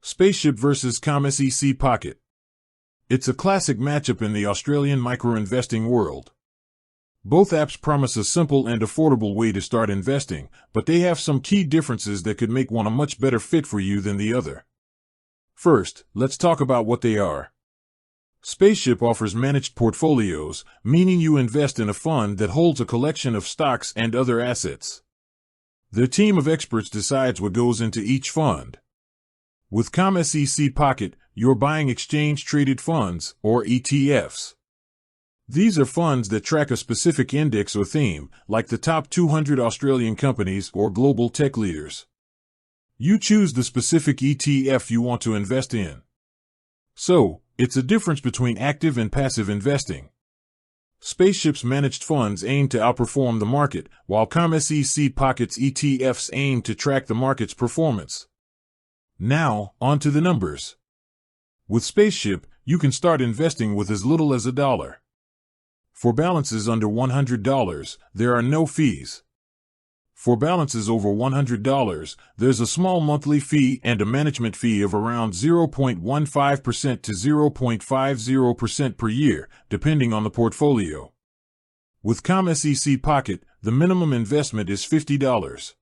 Spaceship versus ComSEC Pocket. It's a classic matchup in the Australian micro-investing world. Both apps promise a simple and affordable way to start investing, but they have some key differences that could make one a much better fit for you than the other. First, let's talk about what they are. Spaceship offers managed portfolios, meaning you invest in a fund that holds a collection of stocks and other assets. Their team of experts decides what goes into each fund. With ComSEC Pocket, you're buying exchange-traded funds, or ETFs. These are funds that track a specific index or theme, like the top 200 Australian companies or global tech leaders. You choose the specific ETF you want to invest in. So, it's a difference between active and passive investing. Spaceship's managed funds aim to outperform the market, while ComSEC Pocket's ETFs aim to track the market's performance. Now, on to the numbers. With Spaceship, you can start investing with as little as $1. For balances under $100, there are no fees. For balances over $100, there's a small monthly fee and a management fee of around 0.15% to 0.50% per year, depending on the portfolio. With ComSEC Pocket, the minimum investment is $50.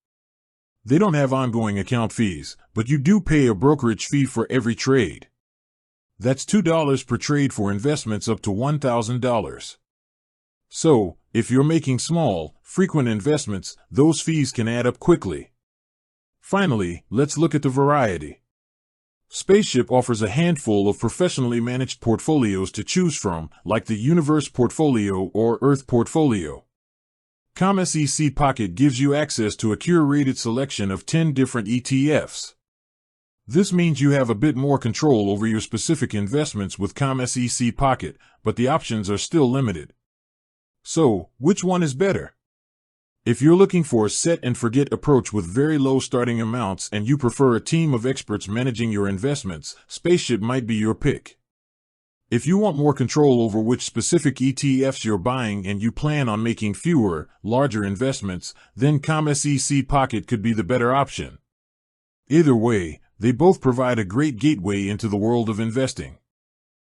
They don't have ongoing account fees, but you do pay a brokerage fee for every trade. That's $2 per trade for investments up to $1,000. So, if you're making small, frequent investments, those fees can add up quickly. Finally, let's look at the variety. Spaceship offers a handful of professionally managed portfolios to choose from, like the Universe Portfolio or Earth Portfolio. ComSEC Pocket gives you access to a curated selection of 10 different ETFs. This means you have a bit more control over your specific investments with ComSEC Pocket, but the options are still limited. So, which one is better? If you're looking for a set-and-forget approach with very low starting amounts and you prefer a team of experts managing your investments, Spaceship might be your pick. If you want more control over which specific ETFs you're buying and you plan on making fewer, larger investments, then ComSEC Pocket could be the better option. Either way, they both provide a great gateway into the world of investing.